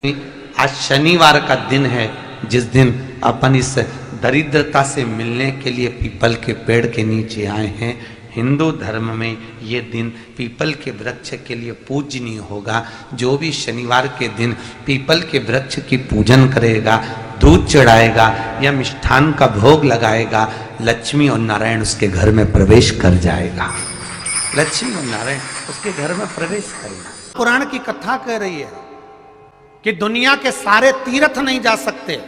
आज शनिवार का दिन है, जिस दिन अपन इस दरिद्रता से मिलने के लिए पीपल के पेड़ के नीचे आए हैं। हिंदू धर्म में ये दिन पीपल के वृक्ष के लिए पूजनीय होगा। जो भी शनिवार के दिन पीपल के वृक्ष की पूजन करेगा, दूध चढ़ाएगा या मिष्ठान का भोग लगाएगा, लक्ष्मी और नारायण उसके घर में प्रवेश कर जाएगा। लक्ष्मी और नारायण उसके घर में प्रवेश करेगा। पुराण की कथा कह रही है कि दुनिया के सारे तीर्थ नहीं जा सकते,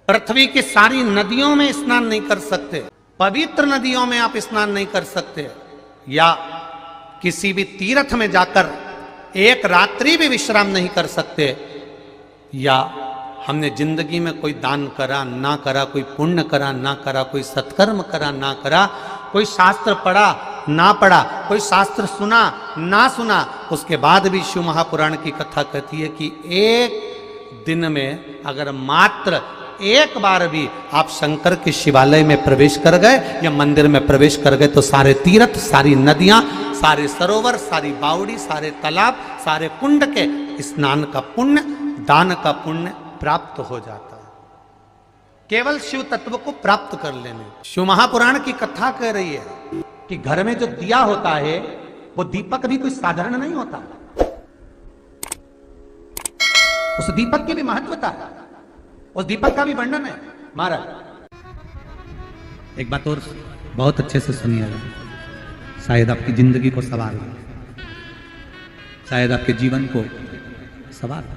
पृथ्वी की सारी नदियों में स्नान नहीं कर सकते, पवित्र नदियों में आप स्नान नहीं कर सकते, या किसी भी तीर्थ में जाकर एक रात्रि भी विश्राम नहीं कर सकते, या हमने जिंदगी में कोई दान करा ना करा, कोई पुण्य करा ना करा, कोई सत्कर्म करा ना करा, कोई शास्त्र पढ़ा ना पढ़ा, कोई शास्त्र सुना ना सुना, उसके बाद भी शिव महापुराण की कथा कहती है कि एक दिन में अगर मात्र एक बार भी आप शंकर के शिवालय में प्रवेश कर गए या मंदिर में प्रवेश कर गए तो सारे तीर्थ, सारी नदियां, सारे सरोवर, सारी बावड़ी, सारे तालाब, सारे कुंड के स्नान का पुण्य, दान का पुण्य प्राप्त हो जाता है, केवल शिव तत्व को प्राप्त कर लेने। शिव महापुराण की कथा कह रही है कि घर में जो दिया होता है वो दीपक भी कोई साधारण नहीं होता, उस दीपक की भी महत्वता है, उस दीपक का भी वर्णन है। महाराज एक बात और बहुत अच्छे से सुनिएगा, शायद आपकी जिंदगी को सवार हो, शायद आपके जीवन को सवार हो।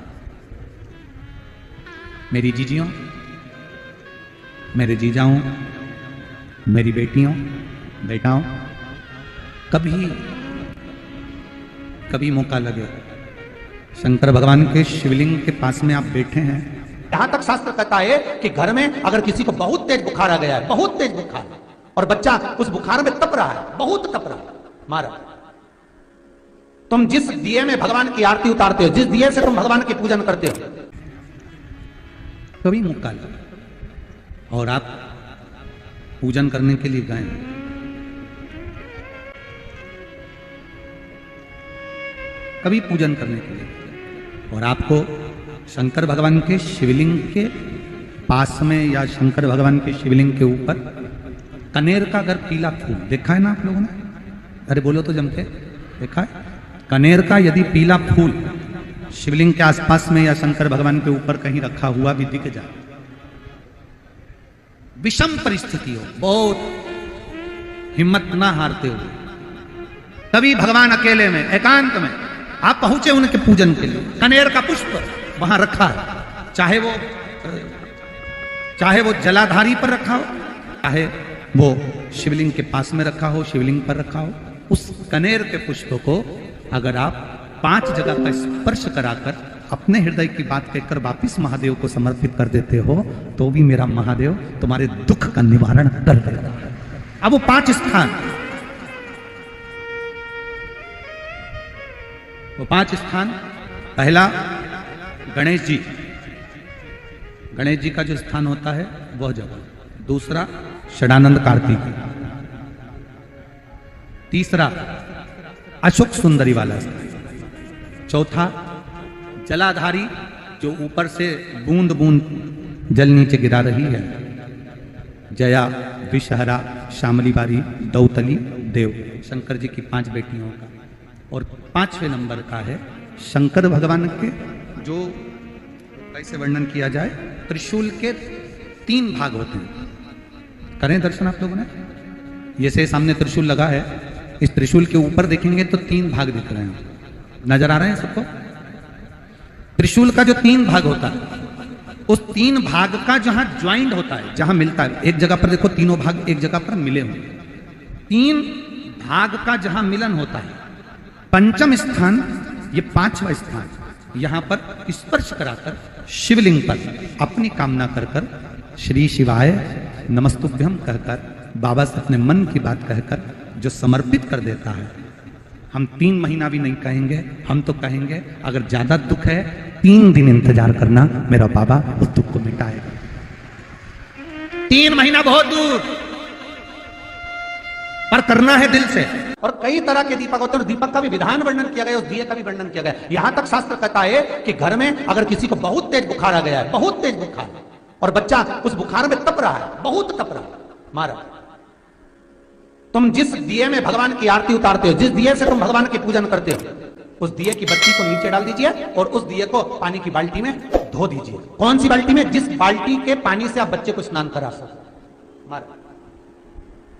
मेरी जीजियों, मेरे जीजाओं, मेरी बेटियों, बेटाओं, कभी मौका लगे, शंकर भगवान के शिवलिंग के पास में आप बैठे हैं। यहां तक शास्त्र कहता है कि घर में अगर किसी को बहुत तेज बुखार आ गया है, बहुत तेज बुखार, और बच्चा उस बुखार में तप रहा है, बहुत तप रहा है, महाराज तुम जिस दिए में भगवान की आरती उतारते हो, जिस दिए से तुम भगवान की पूजन करते हो, कभी मौका लगे और आप पूजन करने के लिए गए, कभी पूजन करने के लिए, और आपको शंकर भगवान के शिवलिंग के पास में या शंकर भगवान के शिवलिंग के ऊपर कनेर का अगर पीला फूल देखा है ना आप लोगों ने, अरे बोलो तो जम के, देखा है? कनेर का यदि पीला फूल शिवलिंग के आसपास में या शंकर भगवान के ऊपर कहीं रखा हुआ भी दिख जाए, विषम परिस्थिति हो, बहुत हिम्मत ना हारते हो, तभी भगवान अकेले में एकांत में आप पहुंचे उनके पूजन के लिए, कनेर का पुष्प वहां रखा है, चाहे वो जलाधारी पर रखा हो, चाहे वो शिवलिंग के पास में रखा हो, शिवलिंग पर रखा हो, उस कनेर के पुष्प को अगर आप 5 जगह का स्पर्श कराकर अपने हृदय की बात कहकर वापिस महादेव को समर्पित कर देते हो, तो भी मेरा महादेव तुम्हारे दुख का निवारण कर देगा। अब वो 5 स्थान, वो 5 स्थान, पहला गणेश जी, गणेश जी का जो स्थान होता है वह जगह, दूसरा षडानंद कार्तिक, तीसरा अशोक सुंदरी वाला स्थान, चौथा जलाधारी जो ऊपर से बूंद बूंद जल नीचे गिरा रही है, जया, विषहरा, शामली बारी, दौतली, देव, शंकर जी की 5 बेटियों का, और 5वें नंबर का है शंकर भगवान के, जो कैसे वर्णन किया जाए, त्रिशूल के 3 भाग होते हैं। करें दर्शन आप लोगों ने, जैसे सामने त्रिशूल लगा है, इस त्रिशूल के ऊपर देखेंगे तो 3 भाग दिख रहे हैं, नजर आ रहे हैं सबको? त्रिशूल का जो 3 भाग होता है, उस 3 भाग का जहां ज्वाइंट होता है, जहां मिलता है, एक जगह पर देखो तीनों भाग एक जगह पर मिले हुए, 3 भाग का जहां मिलन होता है, पंचम स्थान, ये 5वां स्थान, यहां पर स्पर्श कराकर शिवलिंग पर अपनी कामना कर कर श्री शिवाय नमस्तुभ्यम कहकर बाबा से अपने मन की बात कहकर जो समर्पित कर देता है, हम 3 महीना भी नहीं कहेंगे, हम तो कहेंगे अगर ज्यादा दुख है 3 दिन इंतजार करना, मेरा बाबा उस दुख को मिटाएगा। 3 महीना बहुत दूर, पर करना है दिल से। और कई तरह के दीपक होते हैं, दीपक का भी विधान वर्णन किया गया, उस दिए का भी वर्णन किया गया। यहां तक शास्त्र कहता है कि घर में अगर किसी को बहुत तेज बुखार आ गया है, बहुत तेज बुखार, और बच्चा उस बुखार में तप रहा है, बहुत तप रहा है, मारा, तुम जिस दिए में भगवान की आरती उतारते हो, जिस दिए से तुम भगवान की पूजन करते हो, उस दिए की बत्ती को नीचे डाल दीजिए और उस दिए को पानी की बाल्टी में धो दीजिए। कौन सी बाल्टी में? जिस बाल्टी के पानी से आप बच्चे को स्नान करा सको। मारा,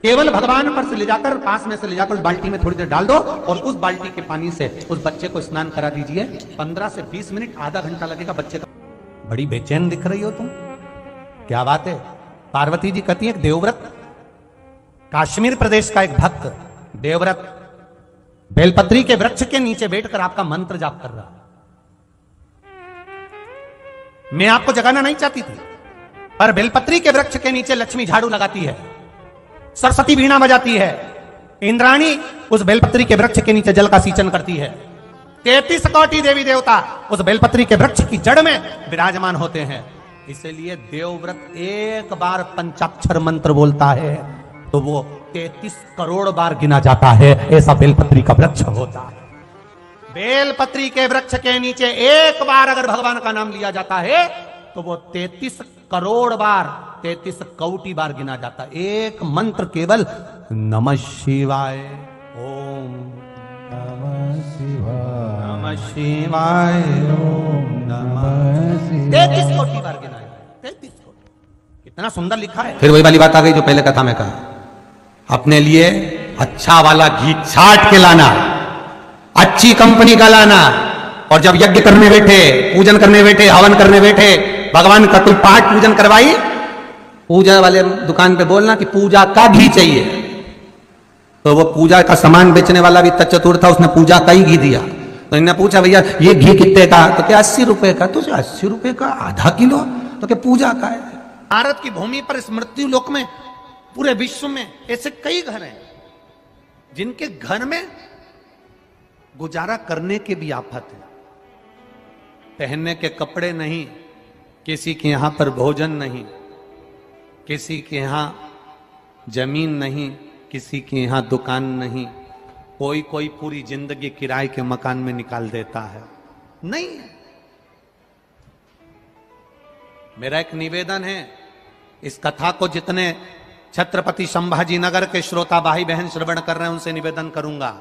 केवल भगवान पर से ले जाकर, पास में से ले जाकर उस बाल्टी में थोड़ी देर डाल दो और उस बाल्टी के पानी से उस बच्चे को स्नान करा दीजिए। 15 से 20 मिनट, आधा घंटा लगेगा बच्चे का। बड़ी बेचैन दिख रही हो तुम, क्या बात है? पार्वती जी कहती है, देवव्रत, कश्मीर प्रदेश का एक भक्त देवव्रत बेलपत्री के वृक्ष के नीचे बैठकर आपका मंत्र जाप कर रहा। मैं आपको जगाना नहीं चाहती थी, पर बेलपत्री के वृक्ष के नीचे लक्ष्मी झाड़ू लगाती है, सरस्वती वीणा बजाती है, इंद्राणी उस बेलपत्री के वृक्ष के नीचे जल का सींचन करती है, 33 कोटि देवी देवता उस बेलपत्री के वृक्ष की जड़ में विराजमान होते हैं। इसलिए देवव्रत एक बार पंचाक्षर मंत्र बोलता है तो वो 33 करोड़ बार गिना जाता है, ऐसा बेलपत्री का वृक्ष होता है। बेलपत्री के वृक्ष के नीचे एक बार अगर भगवान का नाम लिया जाता है तो वो 33 करोड़ बार, 33 कोटि बार गिना जाता है। एक मंत्र केवल नमः शिवाय, ओम नमः शिवाय, नमः शिवाय, ओम नमः शिवाय, 33 कोटि बार गिना है, 33 कोटि। कितना सुंदर लिखा है। फिर वही वाली बात आ गई जो पहले कथा में कहा, अपने लिए अच्छा वाला घी छाट के लाना, अच्छी कंपनी का लाना, और जब यज्ञ करने बैठे, पूजन करने बैठे, हवन करने बैठे, भगवान का कोई पाठ पूजन करवाई, पूजा वाले दुकान पे बोलना कि पूजा का घी चाहिए। तो वो पूजा का सामान बेचने वाला भी चतुर था, उसने पूजा का ही घी दिया। तो इन्होंने पूछा, भैया ये घी कितने का? तो क्या 80 रुपए का? तो 80 रुपए का आधा किलो? तो क्या पूजा का है? भारत की भूमि पर इस मृत्यु लोक में, पूरे विश्व में ऐसे कई घर हैं जिनके घर में गुजारा करने के भी आफत है। पहनने के कपड़े नहीं, किसी के यहां पर भोजन नहीं, किसी के यहां जमीन नहीं, किसी के यहां दुकान नहीं, कोई कोई पूरी जिंदगी किराए के मकान में निकाल देता है। नहीं, मेरा एक निवेदन है, इस कथा को जितने छत्रपति संभाजी नगर के श्रोता भाई बहन श्रवण कर रहे हैं उनसे निवेदन करूंगा,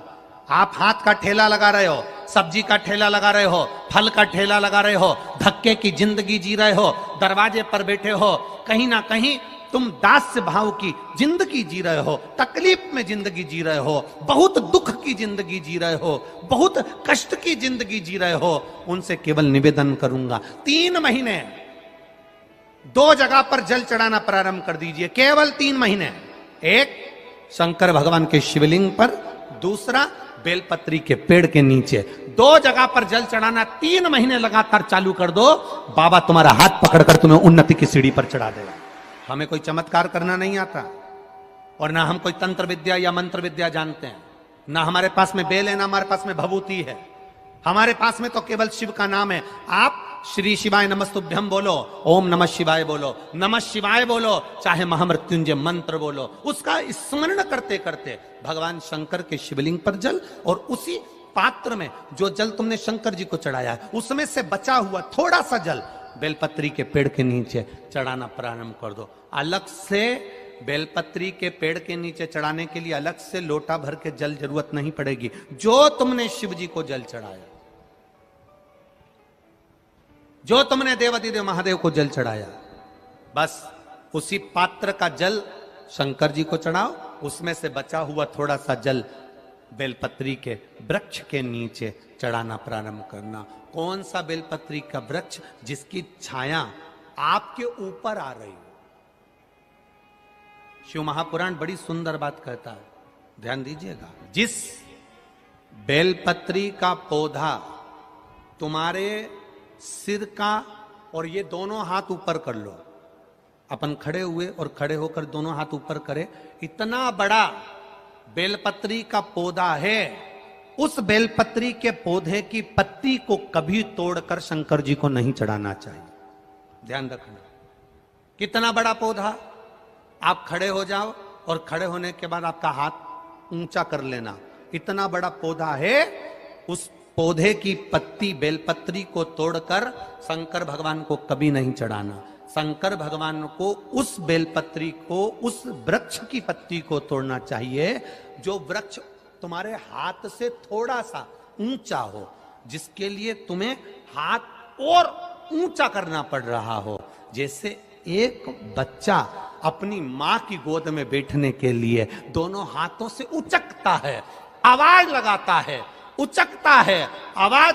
आप हाथ का ठेला लगा रहे हो, सब्जी का ठेला लगा रहे हो, फल का ठेला लगा रहे हो, धक्के की जिंदगी जी रहे हो, दरवाजे पर बैठे हो, कहीं ना कहीं तुम दास्य भाव की जिंदगी जी रहे हो, तकलीफ में जिंदगी जी रहे हो, बहुत दुख की जिंदगी जी रहे हो, बहुत कष्ट की जिंदगी जी रहे हो, उनसे केवल निवेदन करूंगा, 3 महीने 2 जगह पर जल चढ़ाना प्रारंभ कर दीजिए, केवल 3 महीने। एक शंकर भगवान के शिवलिंग पर, दूसरा बेलपत्री के पेड़ के नीचे, 2 जगह पर जल चढ़ाना 3 महीने लगातार चालू कर दो, बाबा तुम्हारा हाथ पकड़कर तुम्हें उन्नति की सीढ़ी पर चढ़ा देगा। हमें कोई चमत्कार करना नहीं आता, और ना हम कोई तंत्र विद्या या मंत्र विद्या जानते हैं, ना हमारे पास में बेल है, ना हमारे पास में भभूति है, हमारे पास में तो केवल शिव का नाम है। आप श्री शिवाय नमस्तुभ्यम बोलो, ओम नमः शिवाय बोलो, नमः शिवाय बोलो, चाहे महामृत्युंजय मंत्र बोलो, उसका स्मरण करते करते भगवान शंकर के शिवलिंग पर जल, और उसी पात्र में जो जल तुमने शंकर जी को चढ़ाया है उसमें से बचा हुआ थोड़ा सा जल बेलपत्री के पेड़ के नीचे चढ़ाना प्रारंभ कर दो। अलग से बेलपत्री के पेड़ के नीचे चढ़ाने के लिए अलग से लोटा भर के जल जरूरत नहीं पड़ेगी। जो तुमने शिव जी को जल चढ़ाया, जो तुमने देवाधिदेव महादेव को जल चढ़ाया, बस उसी पात्र का जल शंकर जी को चढ़ाओ, उसमें से बचा हुआ थोड़ा सा जल बेलपत्री के वृक्ष के नीचे चढ़ाना प्रारंभ करना। कौन सा बेलपत्री का वृक्ष? जिसकी छाया आपके ऊपर आ रही हो। शिव महापुराण बड़ी सुंदर बात कहता है, ध्यान दीजिएगा। जिस बेलपत्री का पौधा तुम्हारे सिर का, और ये दोनों हाथ ऊपर कर लो, अपन खड़े हुए और खड़े होकर दोनों हाथ ऊपर करे, इतना बड़ा बेलपत्री का पौधा है, उस बेलपत्री के पौधे की पत्ती को कभी तोड़कर शंकर जी को नहीं चढ़ाना चाहिए। ध्यान रखना, कितना बड़ा पौधा। आप खड़े हो जाओ और खड़े होने के बाद आपका हाथ ऊंचा कर लेना। इतना बड़ा पौधा है, उस पौधे की पत्ती बेलपत्री को तोड़कर शंकर भगवान को कभी नहीं चढ़ाना। शंकर भगवान को उस बेलपत्री को, उस वृक्ष की पत्ती को तोड़ना चाहिए जो वृक्ष तुम्हारे हाथ से थोड़ा सा ऊंचा हो, जिसके लिए तुम्हें हाथ और ऊंचा करना पड़ रहा हो। जैसे एक बच्चा अपनी मां की गोद में बैठने के लिए दोनों हाथों से उचकता है, आवाज लगाता है, उचकता है, आवाज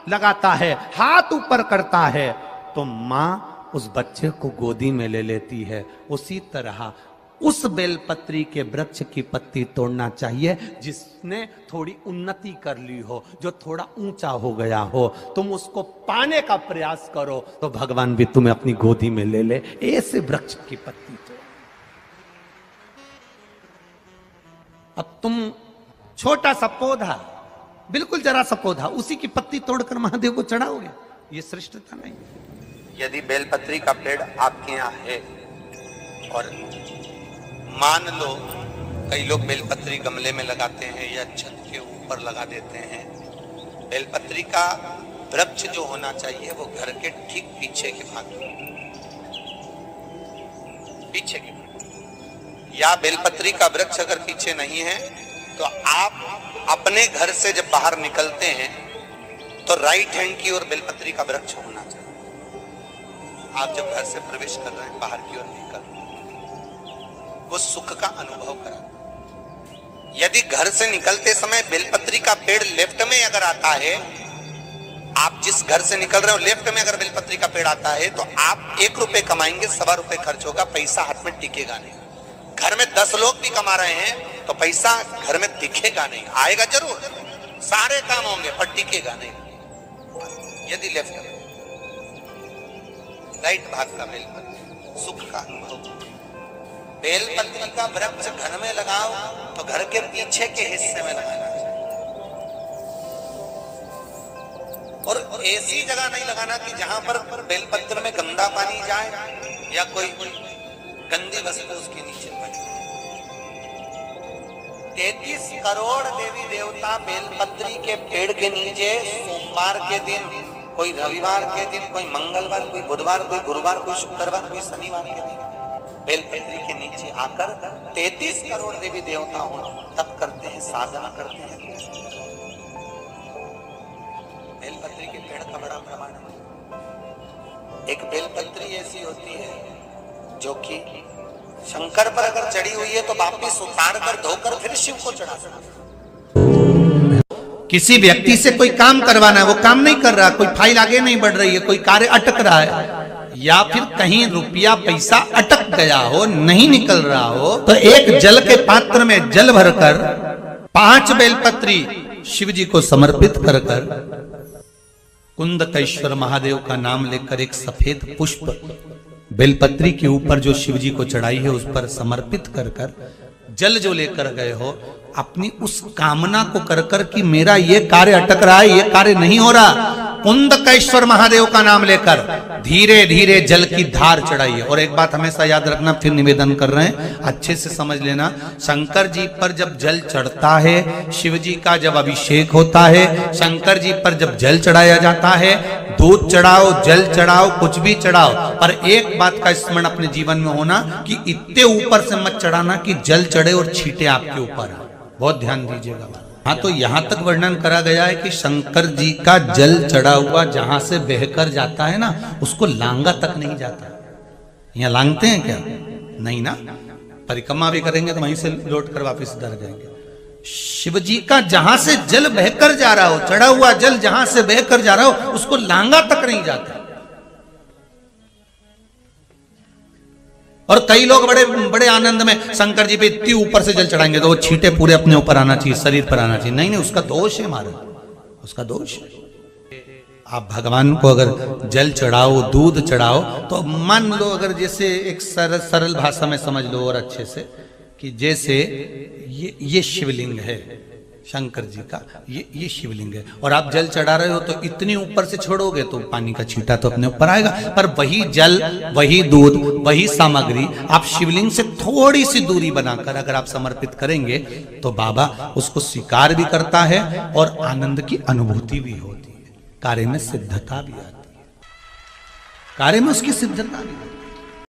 लगाता है, हाथ ऊपर करता है, तो मां उस बच्चे को गोदी में ले लेती है। उसी तरह उस बेलपत्री के वृक्ष की पत्ती तोड़ना चाहिए जिसने थोड़ी उन्नति कर ली हो, जो थोड़ा ऊंचा हो गया हो। तुम उसको पाने का प्रयास करो तो भगवान भी तुम्हें अपनी गोदी में ले ले। ऐसे वृक्ष की पत्ती तोड़। अब तुम छोटा सा पौधा, बिल्कुल जरा सा पौधा, उसी की पत्ती तोड़कर महादेव को चढ़ाओगे, ये श्रेष्ठता नहीं। यदि बेलपत्री का पेड़ आपके यहाँ है और मान लो कई लोग बेलपत्री गमले में लगाते हैं या छत के ऊपर लगा देते हैं, बेलपत्री का वृक्ष जो होना चाहिए वो घर के ठीक पीछे के भाग में, पीछे के भाग। या बेलपत्री का वृक्ष अगर पीछे नहीं है तो आप अपने घर से जब बाहर निकलते हैं तो राइट हैंड की ओर बेलपत्री का वृक्ष होना चाहिए। आप जब घर से प्रवेश कर रहे हैं, बाहर की ओर निकल, वो सुख का अनुभव करा। यदि घर से निकलते समय बेलपत्री का पेड़ लेफ्ट में अगर आता है, आप जिस घर से निकल रहे हो लेफ्ट में अगर बेलपत्री का पेड़ आता है तो आप 1 रुपए कमाएंगे, 1.25 रुपए खर्च होगा, पैसा हाथ में टिकेगा नहीं। घर में 10 लोग भी कमा रहे हैं तो पैसा घर में दिखेगा नहीं, आएगा जरूर, सारे काम होंगे पर टिकेगा नहीं। यदि लेफ्ट राइट भाग का बेलपत्री, सुख का अनुभव। बेलपत्री का वृक्ष घर में लगाओ तो घर के पीछे के हिस्से में लगाना चाहिए, और ऐसी जगह नहीं लगाना कि जहां पर बेलपत्र में गंदा पानी जाए या कोई गंदी वस्तु उसके नीचे पड़े। 33 करोड़ देवी देवता बेलपत्री के पेड़ के नीचे सोमवार के दिन, कोई रविवार के दिन, कोई मंगलवार, कोई बुधवार, कोई गुरुवार, कोई शुक्रवार, कोई शनिवार के दिन बेलपत्री के नीचे आकर 33 करोड़ देवी देवता हो तप करते हैं, साधना करते हैं। बेलपत्री के पेड़ का बड़ा प्रमाण है। एक बेलपत्री ऐसी होती है जो कि शंकर पर अगर चढ़ी हुई है तो वापिस उतार कर धोकर फिर शिव को चढ़ा सकते। किसी व्यक्ति से कोई काम करवाना है, वो काम नहीं कर रहा, कोई फाइल आगे नहीं बढ़ रही है, कोई कार्य अटक रहा है, या फिर कहीं रुपया पैसा अटक गया हो, नहीं निकल रहा हो, तो एक जल के पात्र में जल भरकर 5 बेलपत्री शिव जी को समर्पित कर कुंदकेश्वर महादेव का नाम लेकर एक सफेद पुष्प बेलपत्री के ऊपर जो शिव जी को चढ़ाई है उस पर समर्पित कर जल जो लेकर गए हो, अपनी उस कामना को कर कि मेरा ये कार्य अटक रहा है, ये कार्य नहीं हो रहा, कुंदकेश्वर महादेव का नाम लेकर धीरे धीरे जल की धार चढ़ाइए। और एक बात हमेशा याद रखना, फिर निवेदन कर रहे हैं, अच्छे से समझ लेना, शंकर जी पर जब जल चढ़ता है, शिव जी का जब अभिषेक होता है, शंकर जी पर जब जल चढ़ाया जाता है, दूध चढ़ाओ, जल चढ़ाओ, कुछ भी चढ़ाओ, पर एक बात का स्मरण अपने जीवन में होना कि इतने ऊपर से मत चढ़ाना कि जल चढ़े और छींटे आपके ऊपर। बहुत ध्यान दीजिएगा। हाँ, तो यहां तक वर्णन करा गया है कि शंकर जी का जल चढ़ा हुआ जहां से बहकर जाता है ना, उसको लांगा तक नहीं जाता। यहाँ लांगते हैं क्या? नहीं ना, परिक्रमा भी करेंगे तो वहीं से लौट कर वापिस इधर जाएंगे। शिव जी का जहां से जल बहकर जा रहा हो, चढ़ा हुआ जल जहां से बहकर जा रहा हो, उसको लांगा तक नहीं जाता। और कई लोग बड़े बड़े आनंद में शंकर जी पे इतनी ऊपर से जल चढ़ाएंगे तो वो छींटे पूरे अपने ऊपर आना चाहिए, शरीर पर आना चाहिए। नहीं नहीं, उसका दोष है महाराज, उसका दोष है। आप भगवान को अगर जल चढ़ाओ, दूध चढ़ाओ, तो मान लो अगर जैसे एक सरल भाषा में समझ लो और अच्छे से, कि जैसे ये शिवलिंग है, शंकर जी का ये शिवलिंग है। और आप जल चढ़ा रहे हो तो इतनी ऊपर से छोड़ोगे तो पानी का छींटा तो अपने ऊपर आएगा, पर वही जल, वही दूध, वही सामग्री आप शिवलिंग से थोड़ी सी दूरी बनाकर अगर आप समर्पित करेंगे तो बाबा उसको स्वीकार भी करता है और आनंद की अनुभूति भी होती है, कार्य में सिद्धता भी आती है, कार्य में उसकी सिद्धता भी।